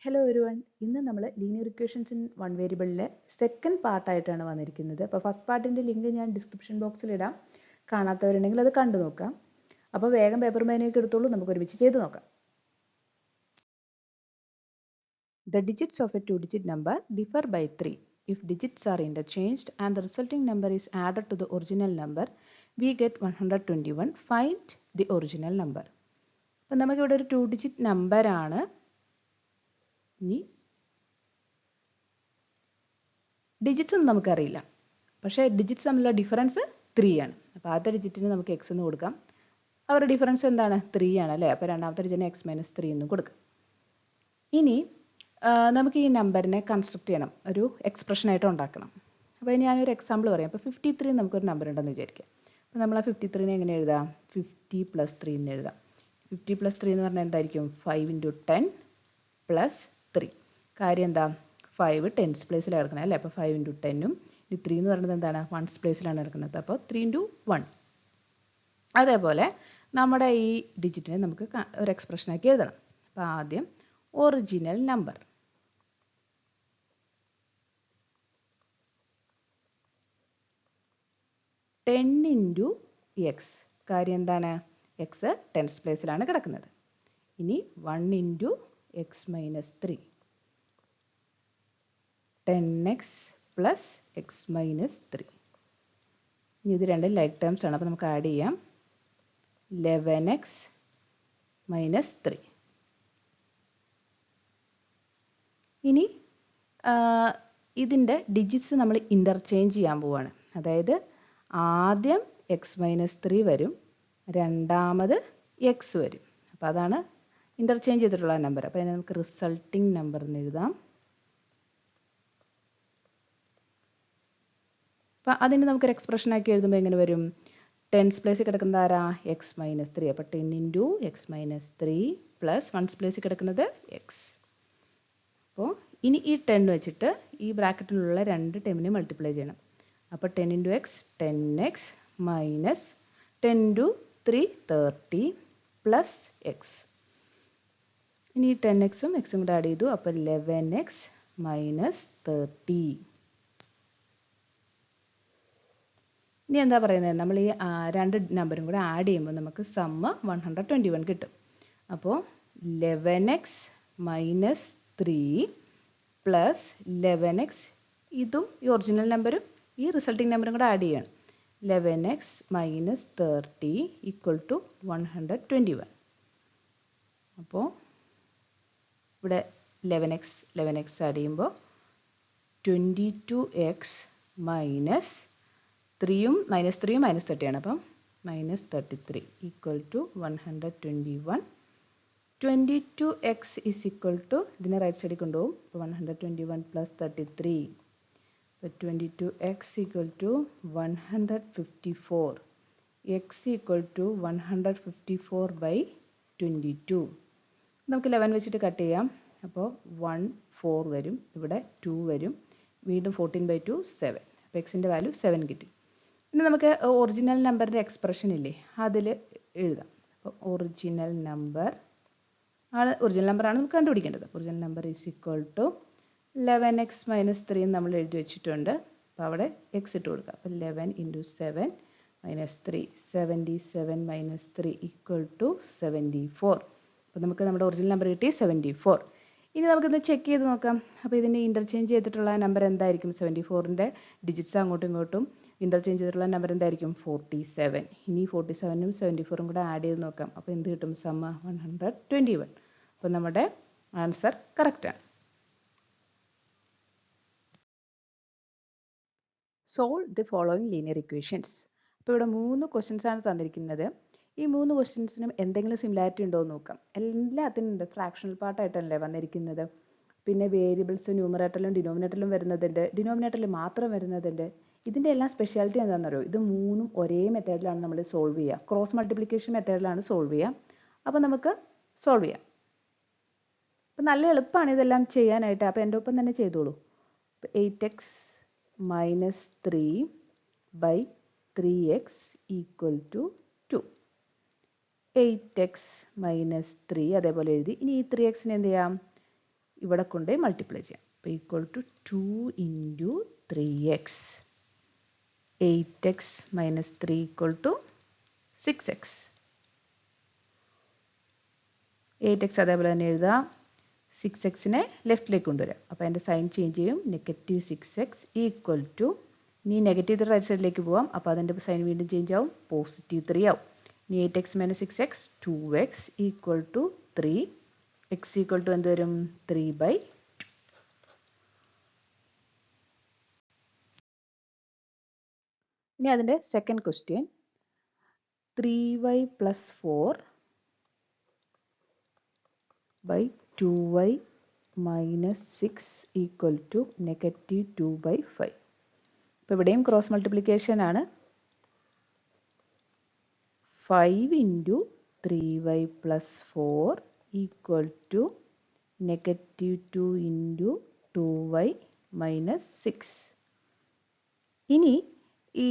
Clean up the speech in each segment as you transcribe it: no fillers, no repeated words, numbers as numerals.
Hello everyone, ഇന്ന് നമ്മൾ linear equations in one വേരിയബിളിലെ സെക്കൻഡ് പാർട്ടായിട്ടാണ് വന്നിരിക്കുന്നത്. അപ്പോൾ ഫസ്റ്റ് പാർട്ടിൻ്റെ ലിങ്ക് ഞാൻ ഡിസ്ക്രിപ്ഷൻ ബോക്സിൽ ഇടാം. കാണാത്തവരുണ്ടെങ്കിൽ അത് കണ്ടു നോക്കാം. അപ്പോൾ വേഗം പേപ്പർ പേനയൊക്കെ എടുത്തോളൂ, നമുക്ക് ഒരുമിച്ച് ചെയ്ത് നോക്കാം. The digits of a two-digit number differ by 3. If digits are interchanged and the resulting number is added to the original number, we get 121. Find the original number. അപ്പോൾ നമുക്കിവിടെ ഒരു 2-digit നമ്പറാണ്. ഇനി ഡിജിറ്റ്സ് ഒന്നും നമുക്കറിയില്ല, പക്ഷേ ഡിജിറ്റ്സ് തമ്മിലുള്ള difference 3 ആണ്. അപ്പോൾ ആദ്യത്തെ ഡിജിറ്റിന് നമുക്ക് എക്സ് എന്ന് കൊടുക്കാം. അവരുടെ ഡിഫറൻസ് എന്താണ്? 3 ആണ് അല്ലേ. അപ്പോൾ രണ്ടാമത്തെ ഡിജിറ്റിന് എക്സ് മൈനസ് 3 എന്ന് കൊടുക്കാം. ഇനി നമുക്ക് ഈ നമ്പറിനെ കൺസ്ട്രക്ട് ചെയ്യണം, ഒരു എക്സ്പ്രഷനായിട്ട് ഉണ്ടാക്കണം. അപ്പോൾ ഞാനൊരു എക്സാമ്പിൾ പറയാം. അപ്പോൾ 53 നമുക്കൊരു നമ്പർ ഉണ്ടെന്ന് വിചാരിക്കാം. അപ്പോൾ നമ്മൾ ആ 53നെ എങ്ങനെ എഴുതാം? 50 + 3 എന്ന് എഴുതാം. 50 + 3 എന്ന് പറഞ്ഞാൽ എന്തായിരിക്കും? 5 × 10 + 3. കാര്യം എന്താ? 5 ടെൻസ് പ്ലേസിലാണ് കിടക്കുന്നത് അല്ലേ. അപ്പോൾ 5 × 10ഉം ഈ 3 എന്ന് പറയുന്നത് എന്താണ്? വൺസ് പ്ലേസിലാണ് കിടക്കുന്നത്. അപ്പോൾ 3 × 1. അതേപോലെ നമ്മുടെ ഈ ഡിജിറ്റിനെ നമുക്ക് ഒരു എക്സ്പ്രഷനാക്കി എഴുതണം. അപ്പോൾ ആദ്യം original number, ten into X. കാര്യം എന്താണ്? എക്സ് ടെൻസ് പ്ലേസിലാണ് കിടക്കുന്നത്. ഇനി 1 into X minus 3, 10x + X minus 3. ഇനി ഇത് രണ്ടും ലൈക്ക് ടേംസ് ആണ്, അപ്പോൾ നമുക്ക് ആഡ് ചെയ്യാം. 11x minus 3. ഇനി ഇതിൻ്റെ ഡിജിറ്റ്സ് നമ്മൾ ഇൻ്റർചേഞ്ച് ചെയ്യാൻ പോവുകയാണ്. അതായത് ആദ്യം എക്സ് മൈനസ് 3 വരും, രണ്ടാമത് എക്സ് വരും. അപ്പോൾ അതാണ് ഇൻ്റർചേഞ്ച് ചെയ്തിട്ടുള്ള നമ്പർ. അപ്പോൾ അതിനെ നമുക്ക് റിസൾട്ടിങ് നമ്പർ എന്ന് എഴുതാം. അപ്പോൾ അതിന് നമുക്കൊരു എക്സ്പ്രഷനാക്കി എഴുതുമ്പോൾ എങ്ങനെ വരും? ടെൻസ് പ്ലേസിൽ കിടക്കുന്നത് ആരാ? X minus 3. അപ്പോൾ 10 ഇൻറ്റു എക്സ് മൈനസ് 3 + വൺസ് പ്ലേസിൽ കിടക്കുന്നത് എക്സ്. അപ്പോൾ ഇനി ഈ 10 വെച്ചിട്ട് ഈ ബ്രാക്കറ്റിലുള്ള രണ്ട് ടേമിനെ മൾട്ടിപ്ലൈ ചെയ്യണം. അപ്പോൾ 10 into X 10x minus 10 × 3 30 + X. ഇനി 10xും എക്സും കൂടെ ആഡ് ചെയ്തു. അപ്പോൾ 11x മൈനസ് 30. ഇനി എന്താ പറയുന്നത്? നമ്മൾ ഈ രണ്ട് നമ്പറും കൂടെ ആഡ് ചെയ്യുമ്പോൾ നമുക്ക് സമ്മ് 121 കിട്ടും. അപ്പോൾ 11x മൈനസ് 3 + 11x, ഇതും ഈ ഒറിജിനൽ നമ്പറും ഈ റിസൾട്ടിങ് നമ്പറും കൂടെ ആഡ് ചെയ്യണം. 11x minus 30 = 121. അപ്പോൾ ഇവിടെ 11x ആഡ് ചെയ്യുമ്പോൾ 22x മൈനസ് 3യും മൈനസ് 3യും മൈനസ് 30 ആണ്. അപ്പം മൈനസ് 33 = 121. 22x = ഇതിനെ റൈറ്റ് സൈഡിൽ കൊണ്ടുപോകും. അപ്പോൾ 121 + 33. അപ്പോൾ 22x = 154. x = 154/22. നമുക്ക് 11 വെച്ചിട്ട് കട്ട് ചെയ്യാം. അപ്പോൾ 1 4 വരും, ഇവിടെ 2 വരും, വീണ്ടും 14/2 7. അപ്പോൾ എക്സിൻ്റെ വാല്യൂ 7 കിട്ടി. ഇനി നമുക്ക് ഒറിജിനൽ നമ്പറിൻ്റെ എക്സ്പ്രഷൻ ഇല്ലേ, അതിൽ എഴുതാം. അപ്പോൾ ഒറിജിനൽ നമ്പർ ആണ് നമുക്ക് കണ്ടുപിടിക്കേണ്ടത്. ഒറിജിനൽ നമ്പർ = 11x മൈനസ് 3 നമ്മൾ എഴുതി വെച്ചിട്ടുണ്ട്. അപ്പോൾ അവിടെ എക്സ് ഇട്ട് കൊടുക്കുക. അപ്പോൾ 11 × 7 മൈനസ് 3, 77 മൈനസ് 3 = 74. അപ്പോൾ നമുക്ക് നമ്മുടെ ഒറിജിനൽ നമ്പർ കിട്ടി 74. ഇനി നമുക്കിത് ചെക്ക് ചെയ്ത് നോക്കാം. അപ്പോൾ ഇതിൻ്റെ ഇൻ്റർചേഞ്ച് ചെയ്തിട്ടുള്ള നമ്പർ എന്തായിരിക്കും? 74ൻ്റെ ഡിജിറ്റ്സ് അങ്ങോട്ടും ഇങ്ങോട്ടും ഇൻ്റർചേഞ്ച് ചെയ്തിട്ടുള്ള നമ്പർ എന്തായിരിക്കും? 47. ഇനി 47ഉം 74ഉം കൂടെ ആഡ് ചെയ്ത് നോക്കാം. അപ്പോൾ എന്ത് കിട്ടും? സമ്മ് 121. അപ്പോൾ നമ്മുടെ ആൻസർ കറക്റ്റാണ്. Solve the following linear equations. അപ്പോൾ ഇവിടെ 3 ക്വസ്റ്റ്യൻസ് ആണ് തന്നിരിക്കുന്നത്. ഈ 3 ക്വസ്റ്റ്യൻസിനും എന്തെങ്കിലും സിമിലാരിറ്റി ഉണ്ടോ എന്ന് നോക്കാം. എല്ലാത്തിനും ഉണ്ട്. ഫ്രാക്ഷണൽ പാർട്ടായിട്ടല്ലേ വന്നിരിക്കുന്നത്. പിന്നെ വേരിയബിൾസ് ന്യൂമറേറ്ററിലും ഡിനോമിനേറ്ററിലും വരുന്നതുണ്ട്, ഡിനോമിനേറ്ററിൽ മാത്രം വരുന്നതുണ്ട്. ഇതിൻ്റെ എല്ലാം സ്പെഷ്യാലിറ്റി എന്താണെന്നറിയോ? ഇത് 3ഉം ഒരേ മെത്തേഡിലാണ് നമ്മൾ സോൾവ് ചെയ്യുക. ക്രോസ് മൾട്ടിപ്ലിക്കേഷൻ മെത്തേഡിലാണ് സോൾവ് ചെയ്യുക. അപ്പോൾ നമുക്ക് സോൾവ് ചെയ്യാം. അപ്പോൾ നല്ല എളുപ്പമാണ് ഇതെല്ലാം ചെയ്യാനായിട്ട്. അപ്പോൾ എൻ്റെ ഒപ്പം തന്നെ ചെയ്തോളൂ. 8x minus 3/3x = 2. 8x minus 3 അതേപോലെ എഴുതി. ഇനി ഈ 3xനെ എന്ത് ചെയ്യാം? ഇവിടെ കൊണ്ട് മൾട്ടിപ്ലൈ ചെയ്യാം. അപ്പോൾ equal to 2 into 3x. 8x minus 3 equal to 6x. 8x അതേപോലെ തന്നെ എഴുതാം. 6xനെ ലെഫ്റ്റിലേക്ക് കൊണ്ടുവരാം. അപ്പോൾ അതിൻ്റെ സൈൻ ചേഞ്ച് ചെയ്യും. നെഗറ്റീവ് 6x ഈക്വൽ ടു, ഇനി നെഗറ്റീവ് റൈറ്റ് സൈഡിലേക്ക് പോവാം. അപ്പോൾ അതിൻ്റെ സൈൻ വീണ്ടും ചേഞ്ച് ആവും, പോസിറ്റീവ് 3 ആവും. ഇനി 8x minus 6x 2x equal to 3. x equal to എന്ത് വരും? 3/2. ഇനി അതിൻ്റെ second question, 3y plus 4/2y minus 6 equal to negative 2/5. അപ്പോൾ ഇവിടെയും ക്രോസ് മൾട്ടിപ്ലിക്കേഷൻ ആണ്. 5 into 3y plus 4 equal to negative 2 into 2y minus 6. ഇനി ഈ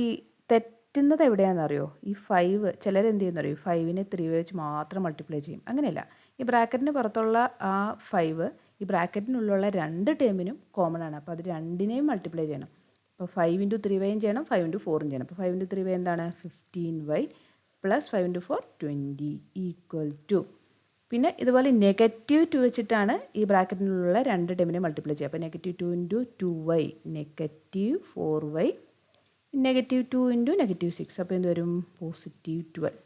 തെറ്റുന്നത് എവിടെയാണെന്നറിയോ? ഈ 5 ചിലർ എന്ത് ചെയ്യുന്നറിയോ? 5നെ 3y വെച്ച് മാത്രം മൾട്ടിപ്ലൈ ചെയ്യും. അങ്ങനെയല്ല, ഈ ബ്രാക്കറ്റിന് പുറത്തുള്ള ആ 5 ഈ ബ്രാക്കറ്റിനുള്ളിലുള്ള രണ്ട് ടേമിനും കോമൺ ആണ്. അപ്പോൾ അത് രണ്ടിനെയും മൾട്ടിപ്ലൈ ചെയ്യണം. അപ്പോൾ 5 ഇൻറ്റു 3yയും ചെയ്യണം, 5 ഇൻറ്റു 4ഉം ചെയ്യണം. അപ്പോൾ 5 ഇൻറ്റു 3y എന്താണ്? 15y plus 5 into 4 20 equal to, പിന്നെ ഇതുപോലെ നെഗറ്റീവ് 2 വെച്ചിട്ടാണ് ഈ ബ്രാക്കറ്റിനുള്ള രണ്ട് ടേമിനെ മൾട്ടിപ്ലൈ ചെയ്യുക. അപ്പോൾ negative 2 into 2y negative 4y, negative 2 into negative 6, അപ്പോൾ എന്ത് വരും? പോസിറ്റീവ് 12.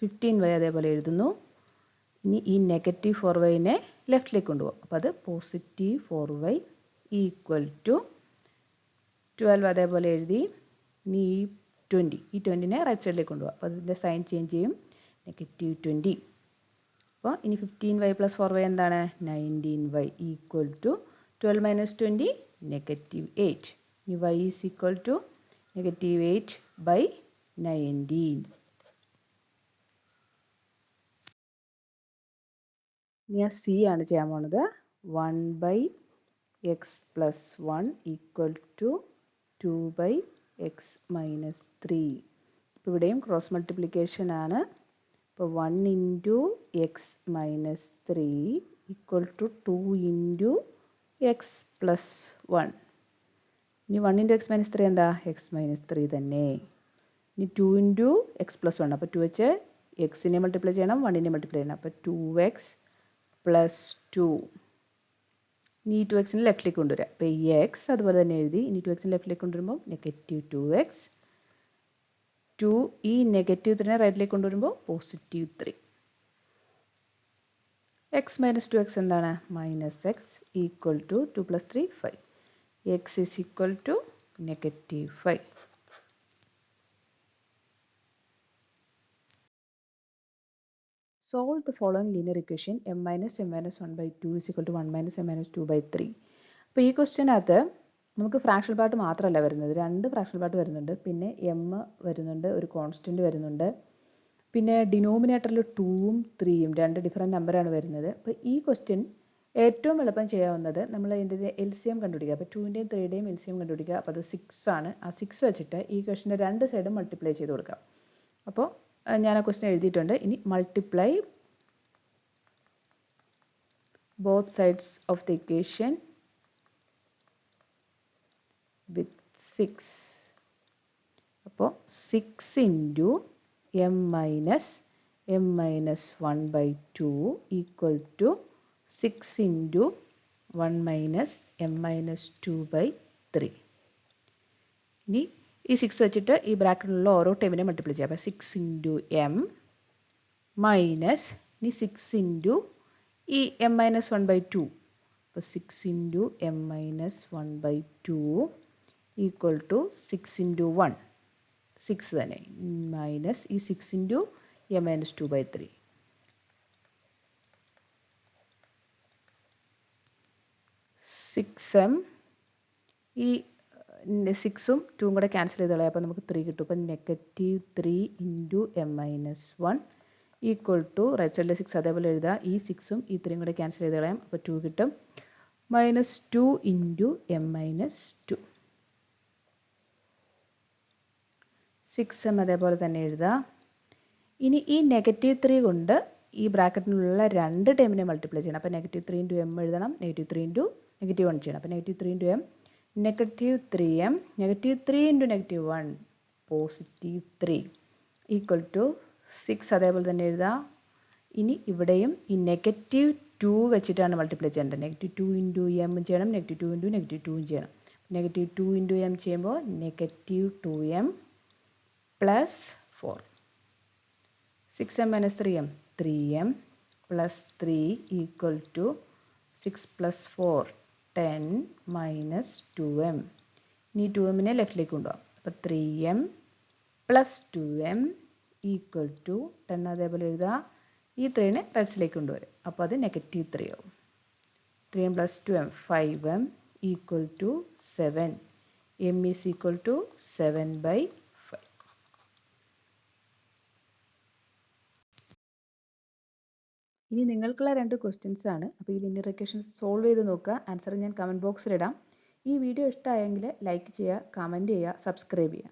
15y അതേപോലെ എഴുതുന്നു. ഇനി ഈ നെഗറ്റീവ് 4yനെ ലെഫ്റ്റിലേക്ക് കൊണ്ടുപോകും. അപ്പോൾ അത് പോസിറ്റീവ് 4y ഈക്വൽ ടു 12 അതേപോലെ എഴുതി. ഇനി ഈ 20നെ റൈറ്റ് സൈഡിലേക്ക് കൊണ്ടുപോകും. അപ്പോൾ അതിൻ്റെ സൈൻ ചേഞ്ച് ചെയ്യും, നെഗറ്റീവ് 20. അപ്പോൾ ഇനി 15y പ്ലസ് 4y എന്താണ്? 19y equal to 12 minus 20 negative 8. ഇനി y is equal to negative 8/19. ഞാൻ സി ആണ് ചെയ്യാൻ പോണത്. 1/x plus 1 equal to 2/x minus 3. ഇപ്പോൾ ഇവിടെയും ക്രോസ് മൾട്ടിപ്ലിക്കേഷൻ ആണ്. അപ്പോൾ 1 into X minus 3 equal to 2 into X plus 1. ഇനി 1 ഇൻറ്റു എക്സ് മൈനസ് 3 എന്താ? എക്സ് മൈനസ് 3 തന്നെ. ഇനി 2 ഇൻറ്റു എക്സ് പ്ലസ് 1. അപ്പോൾ 2 വെച്ച് എക്സിനെ മൾട്ടിപ്ലൈ ചെയ്യണം, 1നെ മൾട്ടിപ്ലൈ ചെയ്യണം. അപ്പോൾ 2x പ്ലസ് 2. ഇനി ഈ 2xനെ ലെഫ്റ്റിലേക്ക് കൊണ്ടുവരാം. അപ്പോൾ ഈ എക്സ് അതുപോലെ തന്നെ എഴുതി. ഇനി 2xനെ ലെഫ്റ്റിലേക്ക് കൊണ്ടുവരുമ്പോൾ നെഗറ്റീവ് 2x. 2 ഈ നെഗറ്റീവ് 3നെ റൈറ്റിലേക്ക് കൊണ്ടുവരുമ്പോൾ പോസിറ്റീവ് 3. എക്സ് മൈനസ് 2x എന്താണ്? Minus X equal to 2 plus 3 5. X is equal to negative 5. Solve the following linear equation m minus m minus 1/2 is equal to 1 minus m minus 2/3. അപ്പോൾ ഈ ക്വസ്റ്റ്യനകത്ത് നമുക്ക് fractional part മാത്രമല്ല വരുന്നത്, രണ്ട് fractional part വരുന്നുണ്ട്. പിന്നെ M വരുന്നുണ്ട്, ഒരു കോൺസ്റ്റൻറ്റ് വരുന്നുണ്ട്. പിന്നെ ഡിനോമിനേറ്ററിൽ 2ഉം 3ഉം രണ്ട് ഡിഫറെൻറ്റ് നമ്പറാണ് വരുന്നത്. അപ്പോൾ ഈ ക്വസ്റ്റ്യൻ ഏറ്റവും എളുപ്പം ചെയ്യാവുന്നത് നമ്മൾ ഇതിൻ്റെ LCM കണ്ടുപിടിക്കുക. അപ്പോൾ 2ൻ്റെയും 3യുടെയും LCM കണ്ടുപിടിക്കുക. അപ്പോൾ അത് 6 ആണ്. ആ 6 വെച്ചിട്ട് ഈ ക്വസ്റ്റ്യൻ്റെ രണ്ട് സൈഡും മൾട്ടിപ്ലൈ ചെയ്ത് കൊടുക്കാം. അപ്പോൾ ഞാൻ ആ ക്വസ്റ്റ്യൻ എഴുതിയിട്ടുണ്ട്. ഇനി multiply both sides of the equation with 6. അപ്പോൾ 6 into m minus 1/2 equal to 6 into 1 minus m minus 2/3. ഇനി ഈ 6 വെച്ചിട്ട് ഈ ബ്രാക്കറ്റിലുള്ള ഓരോ ടേമിനെ മൾട്ടിപ്ലൈ ചെയ്യാം. അപ്പോൾ 6 ഇൻറ്റു m മൈനസ് ഇനി 6 ഇൻറ്റു ഈ m മൈനസ് 1/2. അപ്പോൾ 6 into m minus 1/2 equal to 6 into 1 6 തന്നെ മൈനസ് ഈ 6 ഇൻറ്റു m മൈനസ് 2/3. 6m ഈ 6ഉം 2ഉം കൂടെ ക്യാൻസൽ ചെയ്ത് കളയാം. അപ്പോൾ നമുക്ക് 3 കിട്ടും. അപ്പോൾ negative 3 into m minus 1 equal to right സൈഡിലെ 6 അതേപോലെ എഴുതുക. ഈ 6ഉം ഈ 3ഉം കൂടെ ക്യാൻസൽ ചെയ്ത് കളയാം. അപ്പോൾ 2 കിട്ടും. Minus 2 into m minus 2. 6m അതേപോലെ തന്നെ എഴുതുക. ഇനി ഈ നെഗറ്റീവ് 3 കൊണ്ട് ഈ ബ്രാക്കറ്റിനുള്ള രണ്ട് ടേമിനെ മൾട്ടിപ്ലൈ ചെയ്യണം. അപ്പോൾ -3 ഇൻറ്റു എം എഴുതണം, -3 ഇൻറ്റു -1 ചെയ്യണം. അപ്പോൾ -3 into M -3m, -3 into -1 +3 equal to 6. അതേപോലെ തന്നെ എഴുതാം. ഇനി ഇവിടെയും ഈ -2 വെച്ചിട്ടാണ് മൾട്ടിപ്ലൈ ചെയ്യേണ്ടത്. -2 ഇൻറ്റു എം ചെയ്യണം, -2 ഇൻറ്റു -2 ചെയ്യണം. -2 ഇൻറ്റു എം ചെയ്യുമ്പോൾ -2m + 4. 6m - 3m 3m + 3 equal to 6 + 4 10 - 2m. ഇനി 2mനെ ലെഫ്റ്റിലേക്ക് കൊണ്ടുപോകാം. അപ്പോൾ 3m + 2m ഈക്വൽ ടു 10. അതേപോലെ എഴുതുക. ഈ 3നെ റൈറ്റ്സിലേക്ക് കൊണ്ടുവരും. അപ്പോൾ അത് -3 ആവും. 3m + 2m 5m equal to 7. m is equal to 7/5. ഇനി നിങ്ങൾക്കുള്ള 2 ക്വസ്റ്റ്യൻസ് ആണ്. അപ്പോൾ ഈ ലീനിയർ ഇക്വേഷൻസ് സോൾവ് ചെയ്ത് നോക്കുക. ആൻസർ ഞാൻ കമൻറ്റ് ബോക്സിൽ ഇടാം. ഈ വീഡിയോ ഇഷ്ടമായെങ്കിൽ ലൈക്ക് ചെയ്യുക, കമൻറ്റ് ചെയ്യുക, സബ്സ്ക്രൈബ് ചെയ്യുക.